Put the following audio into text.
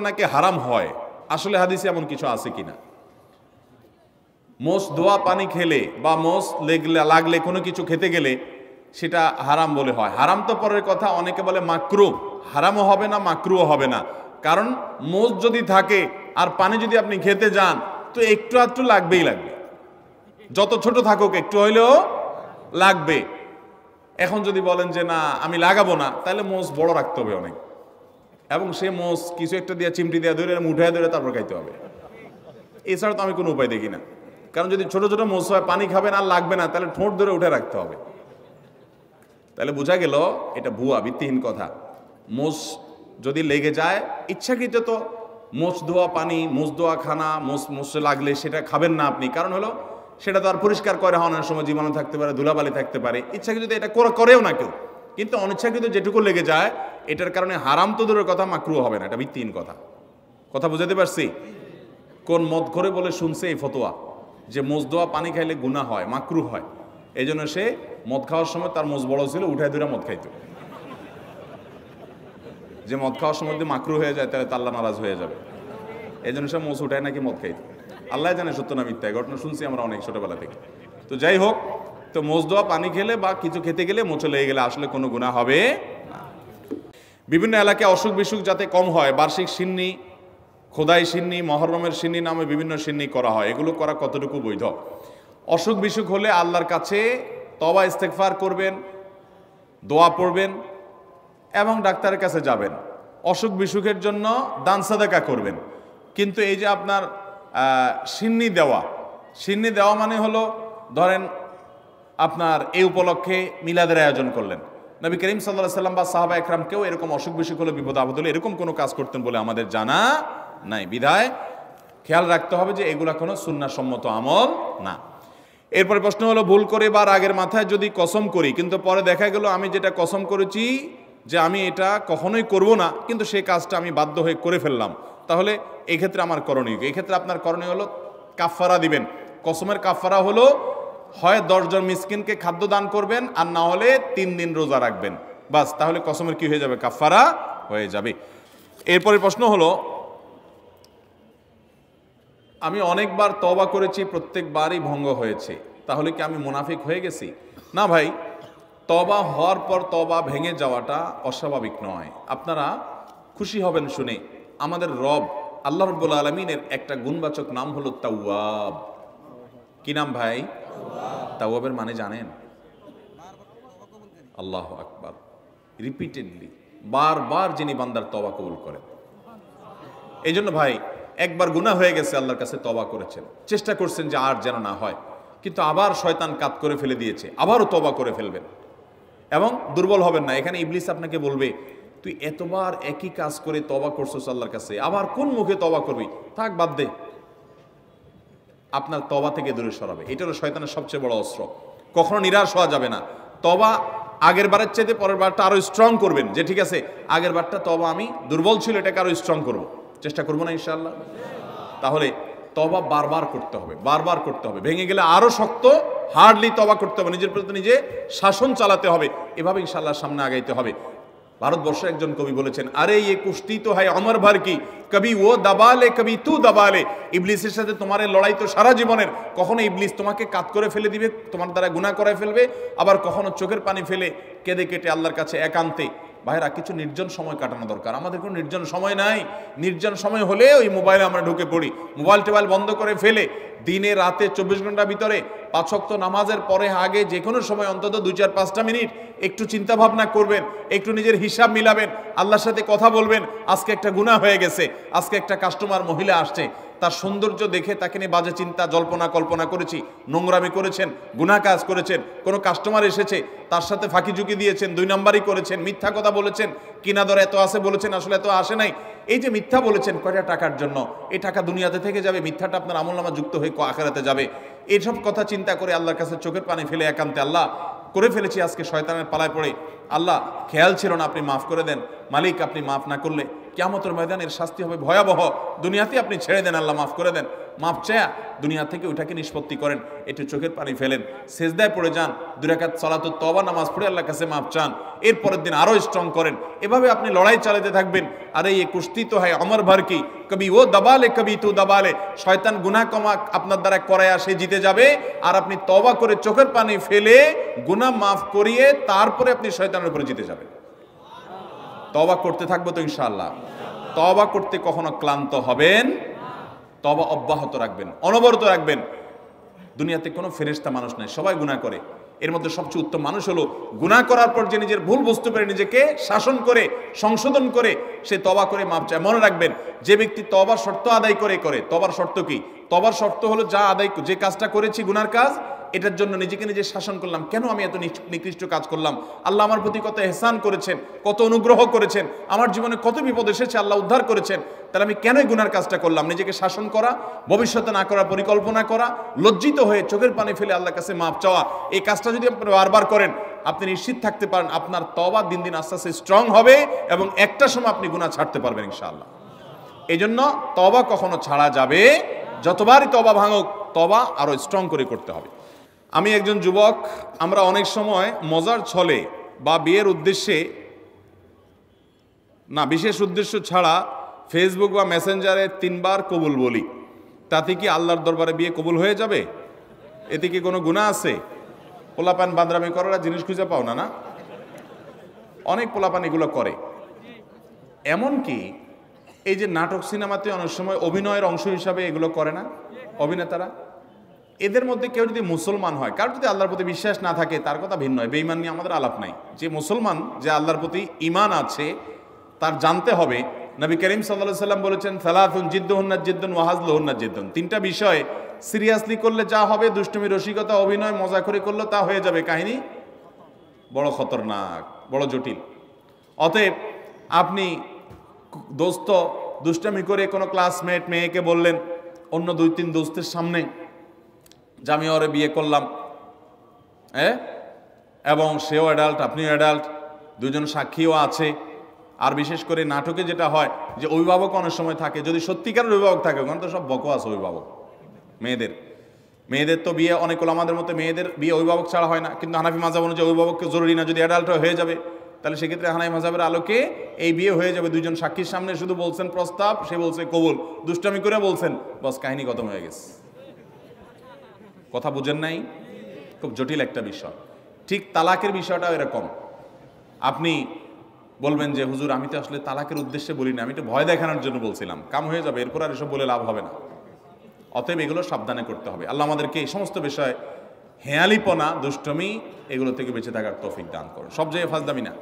নাকি হারাম হয়, আসলে হাদিসে এমন কিছু আছে কিনা? মোষ ধোয়া পানি খেলে বা মোষ লাগলে কোনো কিছু খেতে গেলে সেটা হারাম বলে হয়। হারাম তো পরের কথা, অনেকে বলে মাকরু, হারামও হবে না মাকরুও হবে না। কারণ মোষ যদি থাকে আর পানি যদি আপনি খেতে যান তো একটু আধটু লাগবেই লাগবে, যত ছোট থাকুক একটু হইলেও লাগবে। এখন যদি বলেন যে না আমি লাগাবো না, তাহলে মোষ বড় রাখতে হবে অনেক, এবং সে মোষ কিছু একটা দিয়ে চিমটি দিয়ে ধরে উঠায় ধরে তারপর খাইতে হবে। এছাড়া তো আমি কোনো উপায় দেখি না। কারণ যদি ছোট ছোট মোষ হয়, পানি খাবেন আর লাগবে না, তাহলে ঠোঁট ধরে উঠে রাখতে হবে। তাহলে বোঝা গেল এটা ভুয়া, ভিত্তিহীন কথা। মোষ যদি লেগে যায় ইচ্ছাকৃত, তো মোষ ধোয়া পানি, মোষ ধোয়া খানা, মোষে লাগলে সেটা খাবেন না আপনি। কারণ হলো সেটা তো আর পরিষ্কার করে হওয়ার সময় জীবাণু থাকতে পারে, ধুলাবালি থাকতে পারে। ইচ্ছাকৃত এটা করেও না কেউ, কিন্তু অনিচ্ছাকৃত যেটুকু লেগে যায় এটার কারণে হারাম তো দূরের কথা, মাকরু হবে না। এটা ভিত্তিহীন কথা। কথা বুঝাতে পারছি? কোন মদ করে বলে শুনছে এই ফতোয়া যে মোষ ধোয়া পানি খাইলে গুনাহ হয়, মাকরু হয়। এই জন্য সে মদ খাওয়ার সময় তার মোষ বড় ছিল, উঠায় ধরে মদ খাইতো। যে মদ খাওয়ার সময় যদি মাকরু হয়ে যায় তাহলে আল্লাহ নারাজ হয়ে যাবে। এই জন্য সে মোষ উঠায় নাকি মদ খাইতো। আল্লাহ জানে সত্য না মিথ্যা, ঘটনা শুনছি আমরা অনেক ছোটবেলা থেকে। তো যাই হোক, তো মোষ ধোয়া পানি খেলে বা কিছু খেতে গেলে মোচে লেগে গেলে আসলে কোনো গুনাহ হবে না। বিভিন্ন এলাকায় অসুখ বিসুখ যাতে কম হয়, বার্ষিক সিন্নি, খোদাই সিন্নি, মহরমের সিন্নি নামে বিভিন্ন সিন্নি করা হয়। এগুলো করা কতটুকু বৈধ? অসুখ বিসুখ হলে আল্লাহর কাছে তওবা ইস্তেগফার করবেন, দোয়া পড়বেন এবং ডাক্তারের কাছে যাবেন। অসুখ বিসুখের জন্য দান সাদাকা করবেন। কিন্তু এই যে আপনার সিন্নি দেওয়া মানে হলো, ধরেন আপনার এই উপলক্ষে মিলাদের আয়োজন করলেন, নবী করিম সাল্লাল্লাহু আলাইহি ওয়াসাল্লাম বা সাহাবা একরামকেও এরকম অসুখ বিসুখ হলে, বিপদ আপদ হলে এরকম কোনো কাজ করতেন বলে আমাদের জানা নাই। বিধায় খেয়াল রাখতে হবে যে এগুলা কোনো সুন্নাহসম্মত আমল না। এরপরে প্রশ্ন হলো, ভুল করে বা রাগের মাথায় যদি কসম করি, কিন্তু পরে দেখা গেল আমি যেটা কসম করেছি যে আমি এটা কখনোই করব না, কিন্তু সেই কাজটা আমি বাধ্য হয়ে করে ফেললাম, তাহলে এক্ষেত্রে আমার করণীয় কি? এক্ষেত্রে আপনার করণীয় হলো কাফফারা দিবেন। কসমের কাফফারা হলো হয় 10 জন মিসকিনকে খাদ্য দান করবেন, আর না হলে 3 দিন রোজা রাখবেন। বাস, তাহলে কসমের কি হয়ে যাবে? কাফফারা হয়ে যাবে। এরপরে প্রশ্ন হলো, আমি অনেকবার তওবা করেছি, প্রত্যেকবারই ভঙ্গ হয়েছে, তাহলে কি আমি মুনাফিক হয়ে গেছি? না ভাই, তওবা হওয়ার পর তওবা ভেঙে যাওয়াটা অস্বাভাবিক নয়। আপনারা খুশি হবেন শুনে, আমাদের রব আল্লাহ রাব্বুল আলামিনের একটা গুণবাচক নাম হলো তাওয়াব। কি নাম ভাই? তাওয়াবের মানে জানেন? আল্লাহু আকবার। রিপিটেডলি, বারবার যিনি বান্দার তওবা কবুল করেন। এই জন্য ভাই, একবার গুনাহ হয়ে গেছে, আল্লাহর কাছে তওবা করেছেন, চেষ্টা করছেন যে আর যেন না হয়, কিন্তু আবার শয়তান কাত করে ফেলে দিয়েছে, আবারও তওবা করে ফেলবেন এবং দুর্বল হবেন না। এখানে ইবলিস আপনাকে বলবে, তুই এতবার একই কাজ করে তওবা করছস আল্লাহর কাছে, আবার কোন মুখে তওবা করবি? থাক, বাদ দে। আপনার তওবা থেকে দূরে সরাবে। এটা হলো শয়তানের সবচেয়ে বড় অস্ত্র। কখনো নিরাশ হওয়া যাবে না। তওবা আগের বারের চাইতে পরের বারটা আরো স্ট্রং করবেন, যে ঠিক আছে আগের বারটা তওবা আমি দুর্বল ছিল, এটাকে আরো স্ট্রং করব, চেষ্টা করবো না ইনশাআল্লাহ। তাহলে তওবা বারবার করতে হবে, বারবার করতে হবে। ভেঙে গেলে আরো শক্ত হার্ডলি তওবা করতে হবে, নিজের প্রতি নিজে শাসন চালাতে হবে। এভাবে ইনশাআল্লাহ সামনে আগাইতে হবে। ভারতবর্ষের একজন কবি বলেছেন, আরে ইয়ে কুস্তি তো হয় অমর ভর কি, কবি ও দাবালে কবি তু দাবালে। ইবলিসের সাথে তোমার লড়াই তো সারা জীবনের। কখনো ইবলিস তোমাকে কাত করে ফেলে দিবে, তোমার দ্বারা গুনাহ করায় ফেলবে, আবার কখনো চোখের পানি ফেলে কেঁদে কেটে আল্লাহর কাছে একান্তে। ভাইরা, কিছু নির্জন সময় কাটানো দরকার। আমাদের কোনো নির্জন সময় নাই। নির্জন সময় হলে ওই মোবাইলে আমরা ঢুকে পড়ি, মোবাইল টোবাইল বন্ধ করে ফেলে দিনে রাতে 24 ঘন্টার ভিতরে 5 ওয়াক্ত নামাজের পরে আগে যে কোনো সময় অন্তত 2-4-5টা মিনিট একটু চিন্তা ভাবনা করবেন, একটু নিজের হিসাব মিলাবেন, আল্লাহর সাথে কথা বলবেন। আজকে একটা গুনাহ হয়ে গেছে, আজকে একটা কাস্টমার মহিলা আসছে, তার সৌন্দর্য দেখে তাকে নিয়ে বাজে চিন্তা জল্পনা কল্পনা করেছি, নোংরামি করেছেন, গুনাহ কাজ করেছেন। কোনো কাস্টমার এসেছে, তার সাথে ফাঁকি ঝুঁকি দিয়েছেন, 2 নাম্বারই করেছেন, মিথ্যা কথা বলেছেন, কিনা দর এত আসে বলেছেন, আসলে এত আসে নাই। এই যে মিথ্যা বলেছেন কয়টা টাকার জন্য, এই টাকা দুনিয়াতে থেকে যাবে, মিথ্যাটা আপনার আমলনামা যুক্ত হয়ে আখিরাতে যাবে। এইসব কথা চিন্তা করে আল্লাহর কাছে চোখের পানি ফেলে একান্তে, আল্লাহ করে ফেলেছি আজকে শয়তানের পালায় পড়ে, আল্লাহ খেয়াল ছিল না, আপনি মাফ করে দেন। মালিক, আপনি মাফ না করলে কিয়ামতের ময়দানের শাস্তি হবে ভয়াবহ। দুনিয়াতে আপনি ছেড়ে দেন, আল্লাহ মাফ করে দেন। মাপ চায়া দুনিয়া থেকে ওইটাকে নিষ্পত্তি করেন, একটু চোখের পানি ফেলেন, সেজদায় পড়ে যান, 2 রাকাত সালাতুত তওবা নামাজ পড়ে আল্লাহর কাছে মাপ চান, এরপরের দিন আরো স্ট্রং করেন। এভাবে আপনি লড়াই চালাতে থাকবেন। আর এই কুস্তি তো হয় অমর ভর কি, কবি ও দাবালে কবি তু দাবালে। শয়তান গুনাহ কমা আপনার দ্বারা করায় সে জিতে যাবে, আর আপনি তওবা করে চোখের পানি ফেলে গুনাহ মাফ করিয়ে তারপরে আপনি শয়তানের উপরে জিতে যাবেন। তওবা করতে থাকবো তো ইনশাআল্লাহ। তওবা করতে কখনো ক্লান্ত হবেন, তওবা অব্যাহত রাখবেন, অনবরত রাখবেন। দুনিয়াতে কোনো ফেরেশতা মানুষ নাই, সবাই গুনাহ করে। এর মধ্যে সবচেয়ে উত্তম মানুষ হলো গুনাহ করার পর যে নিজের ভুল বুঝতে পারে, নিজেকে শাসন করে সংশোধন করে সে তওবা করে মাপ চায়। মনে রাখবেন, যে ব্যক্তি তওবার শর্ত আদায় করে তওবার শর্ত কি? তওবার শর্ত হলো যে কাজটা করেছি গুনার কাজ, এটার জন্য নিজেকে নিজে শাসন করলাম, কেন আমি এত নিকৃষ্ট কাজ করলাম, আল্লাহ আমার প্রতি কত ইহসান করেছেন, কত অনুগ্রহ করেছেন, আমার জীবনে কত বিপদ এসেছে আল্লাহ উদ্ধার করেছেন, তাহলে আমি কেন গুনার কাজটা করলাম। নিজেকে শাসন করা, ভবিষ্যতে না করার পরিকল্পনা করা, লজ্জিত হয়ে চোখের পানি ফেলে আল্লাহর কাছে মাপ চাওয়া, এই কাজটা যদি আপনি বারবার করেন, আপনি নিশ্চিত থাকতে পারেন আপনার তওবা দিন দিন আস্তে আস্তে স্ট্রং হবে এবং একটা সময় আপনি গুনাহ ছাড়তে পারবেন ইনশাআল্লাহ। এই জন্য তওবা কখনো ছাড়া যাবে, যতবারই তওবা ভাঙুক, তওবা আরো স্ট্রং করে করতে হবে। আমি একজন যুবক, আমরা অনেক সময় মজার ছলে বা বিয়ের উদ্দেশ্যে না, বিশেষ উদ্দেশ্য ছাড়া ফেসবুক বা মেসেঞ্জারে 3 বার কবুল বলি, তাতে কি আল্লাহর দরবারে বিয়ে কবুল হয়ে যাবে? এতে কি কোনো গুনাহ আছে? পোলাপান বান্দরামি করার জিনিস খুঁজে পাও না? না, অনেক পোলাপান এগুলো করে। এমনকি এই যে নাটক সিনেমাতে অনেক সময় অভিনয়ের অংশ হিসাবে এগুলো করে না অভিনেতারা, এদের মধ্যে কেউ যদি মুসলমান হয়, কারণ যদি আল্লাহর প্রতি বিশ্বাস না থাকে তার কথা ভিন্ন হয়, বেঈমান নিয়ে আমাদের আলাপ নাই। যে মুসলমান, যে আল্লাহর প্রতি ঈমান আছে, তার জানতে হবে নবী করিম সাল্লাল্লাহু আলাইহি সাল্লাম বলেছেন, সালাতুন জিদ্দুহুন্না জিদ্দুন ওয়া হাজলুহুন্না জিদ্দুন। 3টা বিষয় সিরিয়াসলি করলে যা হবে, দুষ্টুমি, রসিকতা, অভিনয়, মজা করে করলে তা হয়ে যাবে কাহিনী বড় খতরনাক, বড় জটিল। অতএব আপনি দোস্ত দুষ্টামি করে কোনো ক্লাসমেট মেয়েকে বললেন অন্য 2-3 দোস্তের সামনে যে আমি ওরে বিয়ে করলাম, এবং সেও অ্যাডাল্ট, আপনিও অ্যাডাল্ট, 2জন সাক্ষীও আছে। আর বিশেষ করে নাটকে যেটা হয় যে অভিভাবক অনেক সময় থাকে, যদি সত্যিকারের অভিভাবক থাকে, ওখানে তো সব বকওয়াস অভিভাবক। মেয়েদের তো বিয়ে অনেক আমাদের মতো মেয়েদের বিয়ে অভিভাবক ছাড়া হয় না, কিন্তু হানাফি মাযহাব অনুযায়ী অভিভাবককে জরুরি না, যদি অ্যাডাল্ট হয়ে যাবে তাহলে সেক্ষেত্রে হানাফি মাযহাবের আলোকে এই বিয়ে হয়ে যাবে। 2জন সাক্ষীর সামনে শুধু বলছেন প্রস্তাব, সে বলছে কবুল, দুষ্টামি করে বলছেন, বাস কাহিনী খতম হয়ে গেছে। কথা বুঝেন নাই? খুব জটিল একটা বিষয়। ঠিক তালাকের বিষয়টাও এরকম। আপনি বলবেন যে হুজুর আমি তো আসলে তালাকের উদ্দেশ্যে বলি না, আমি একটু ভয় দেখানোর জন্য বলছিলাম, কাম হয়ে যাবে, এরপর আর এসব বলে লাভ হবে না। অতএব এগুলো সাবধানে করতে হবে। আল্লাহ আমাদেরকে এই সমস্ত বিষয়, হেয়ালিপনা, দুষ্টমি, এগুলো থেকে বেঁচে থাকার তৌফিক দান করুন। সব জায়গায় ফাজলামি না।